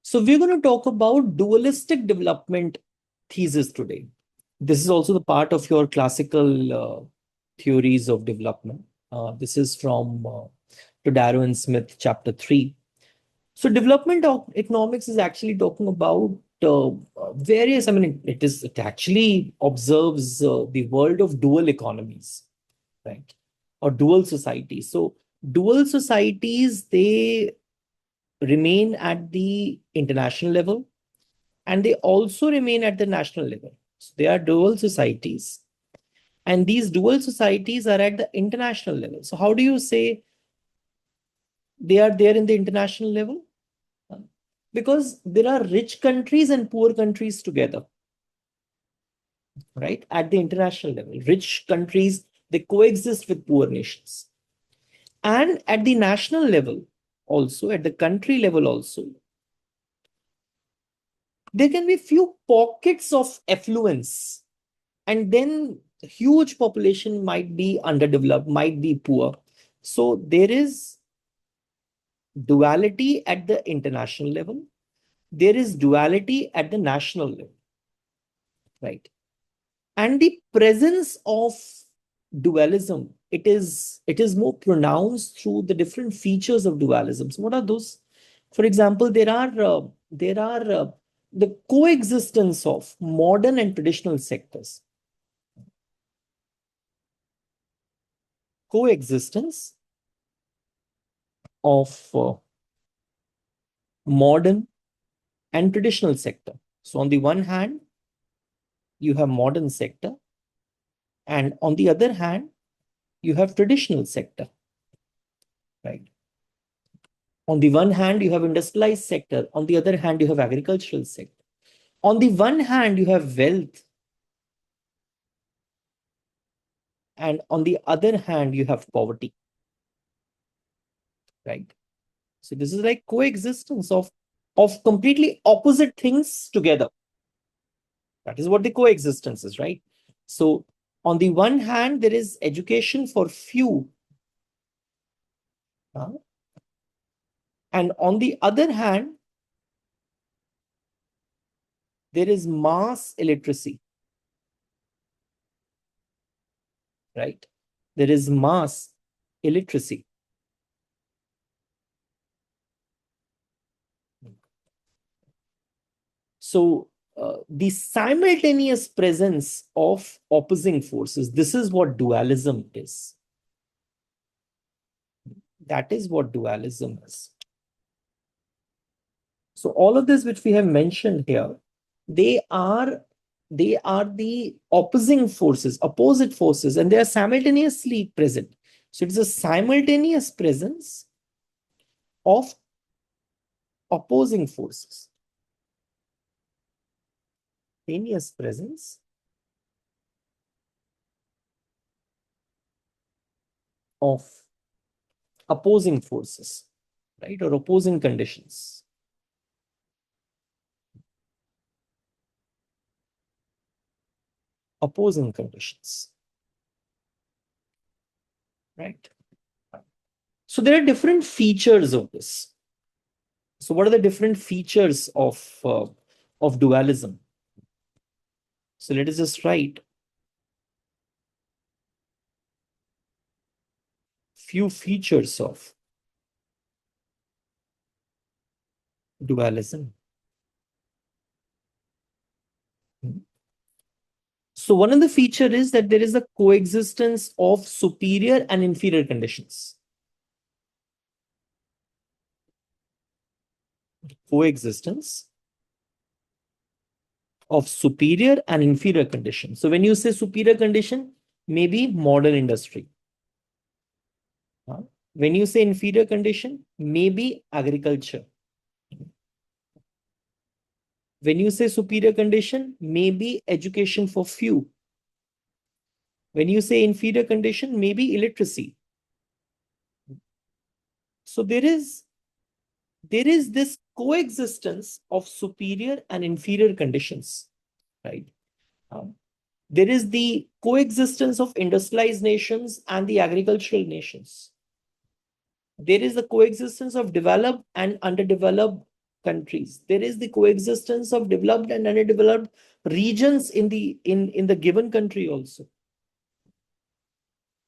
So we're going to talk about dualistic development thesis today. This is also the part of your classical theories of development. This is from Todaro and Smith, chapter 3. So development of economics is actually talking about various, it actually observes the world of dual economies, right? Or dual societies. So dual societies, they remain at the international level and they also remain at the national level. So they are dual societies, and these dual societies are at the international level. So how do you say they are there in the international level? Because there are rich countries and poor countries together, right? At the international level, rich countries, they coexist with poor nations. And at the national level, also at the country level also, there can be few pockets of affluence, and then huge population might be underdeveloped, might be poor. So there is duality at the international level. There is duality at the national level, right? And the presence of dualism, it is more pronounced through the different features of dualisms. What are those? For example, there are the coexistence of modern and traditional sectors. Coexistence of modern and traditional sector. So on the one hand, you have modern sector, and on the other hand, you have traditional sector, right? On the one hand, you have industrialized sector. On the other hand, you have agricultural sector. On the one hand, you have wealth, and on the other hand, you have poverty, right? So this is like coexistence of completely opposite things together. That is what the coexistence is, right? So on the one hand, there is education for few. And on the other hand, there is mass illiteracy, right? There is mass illiteracy. So the simultaneous presence of opposing forces, this is what dualism is. That is what dualism is. So all of this which we have mentioned here, they are the opposing forces, opposite forces, and they are simultaneously present. So it's a simultaneous presence of opposing forces. Simultaneous presence of opposing forces, right? Or opposing conditions. Opposing conditions, right? So there are different features of this. So what are the different features of dualism? So let us just write few features of dualism. So one of the feature is that there is a coexistence of superior and inferior conditions. Coexistence of superior and inferior conditions. So when you say superior condition, maybe modern industry. When you say inferior condition, maybe agriculture. When you say superior condition, maybe education for few. When you say inferior condition, maybe illiteracy. So there is this coexistence of superior and inferior conditions, right? There is the coexistence of industrialized nations and the agricultural nations. There is the coexistence of developed and underdeveloped countries. There is the coexistence of developed and underdeveloped regions in the given country also.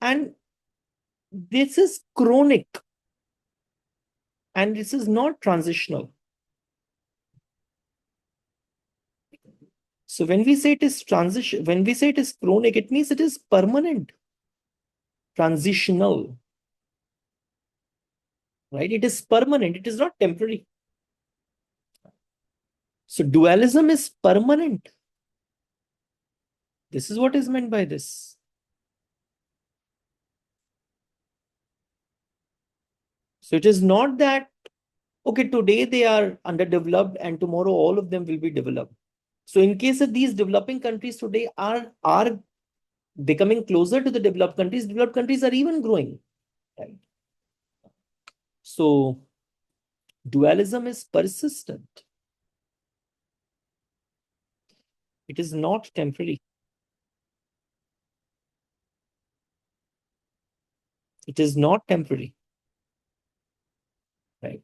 And this is chronic, and this is not transitional. So when we say it is transition, when we say it is chronic, it means it is permanent, transitional, right? It is permanent. It is not temporary. So dualism is permanent. This is what is meant by this. So it is not that, okay, today they are underdeveloped and tomorrow all of them will be developed. So in case of these developing countries today are becoming closer to the developed countries are even growing, right? So dualism is persistent. It is not temporary. It is not temporary, right?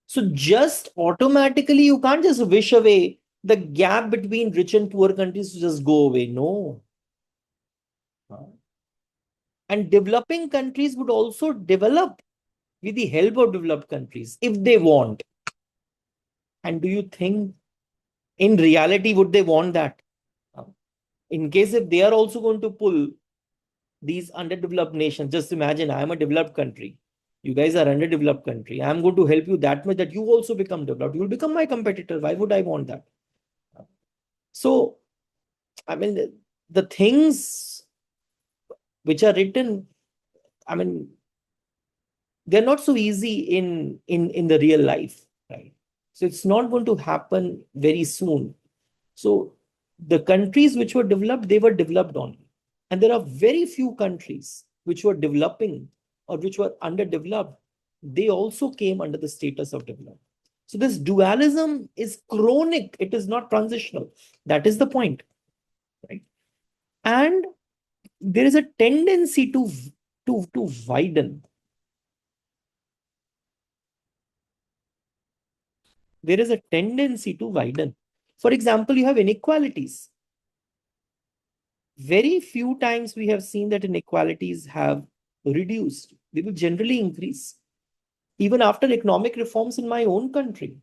So just automatically, you can't just wish away the gap between rich and poor countries to just go away. No. And developing countries would also develop with the help of developed countries if they want. And do you think in reality would they want that? In case if they are also going to pull these underdeveloped nations, just imagine I am a developed country. You guys are underdeveloped country. I am going to help you that much that you also become developed. You will become my competitor. Why would I want that? So, I mean, the things which are written, I mean, they're not so easy in the real life, right? So it's not going to happen very soon. So the countries which were developed, they were developed only. And there are very few countries which were developing or which were underdeveloped. They also came under the status of developed. So this dualism is chronic. It is not transitional. That is the point, right? And there is a tendency to widen. There is a tendency to widen. For example, you have inequalities. Very few times we have seen that inequalities have reduced. They will generally increase. Even after economic reforms in my own country,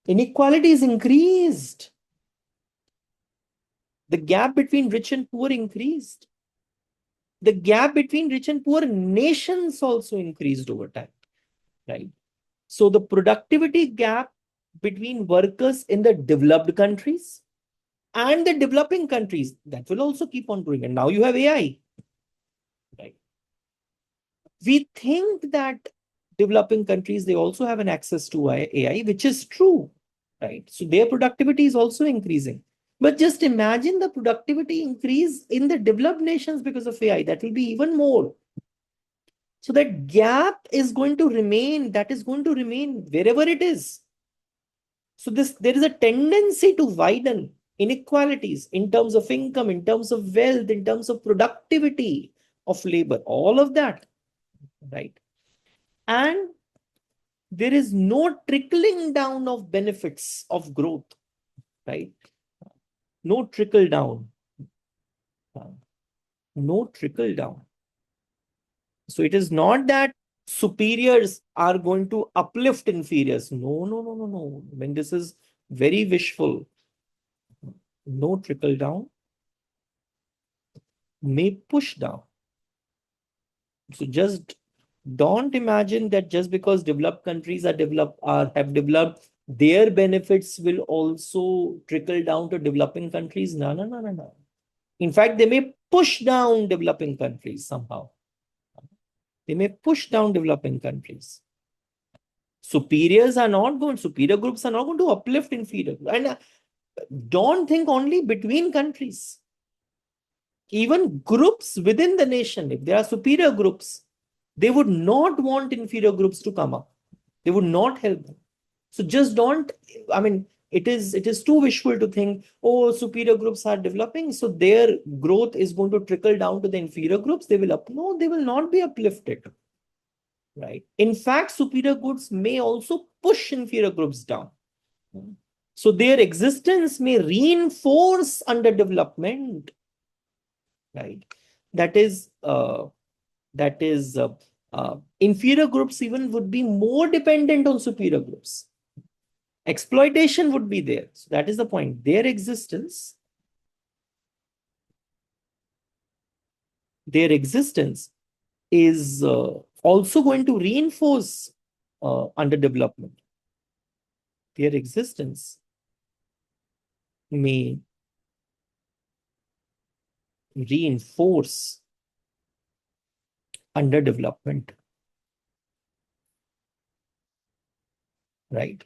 inequalities increased. The gap between rich and poor increased. The gap between rich and poor nations also increased over time, right? So the productivity gap between workers in the developed countries and the developing countries, that will also keep on growing. And now you have AI, right? We think that developing countries, they also have an access to AI, which is true, right? So their productivity is also increasing. But just imagine the productivity increase in the developed nations because of AI. That will be even more. So that gap is going to remain, that is going to remain wherever it is. So there is a tendency to widen inequalities in terms of income, in terms of wealth, in terms of productivity of labor, all of that, right? And there is no trickling down of benefits of growth, right? No trickle down. No trickle down. So it is not that superiors are going to uplift inferiors. No, no, no, no, no. When this is very wishful, no trickle down, may push down. So just don't imagine that just because developed countries are have developed, their benefits will also trickle down to developing countries. No, no, no, no, no. In fact, they may push down developing countries somehow. They may push down developing countries. Superior groups are not going to uplift inferior. And don't think only between countries. Even groups within the nation, if there are superior groups, they would not want inferior groups to come up. They would not help them. So just don't, I mean, it is too wishful to think, oh, superior groups are developing, so their growth is going to trickle down to the inferior groups. No, they will not be uplifted. right? In fact, superior groups may also push inferior groups down. So their existence may reinforce underdevelopment, right? That is, inferior groups even would be more dependent on superior groups. Exploitation would be there. So that is the point. Their existence is also going to reinforce underdevelopment. Their existence may reinforce underdevelopment, right?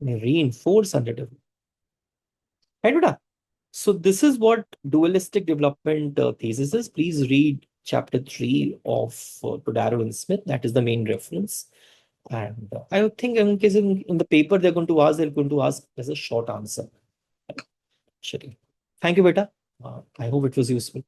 May reinforce underdevelopment. Right, Beta? So this is what dualistic development thesis is. Please read chapter 3 of Todaro and Smith. That is the main reference. And I think in case in the paper they're going to ask as a short answer. Actually. Thank you, Beta. I hope it was useful.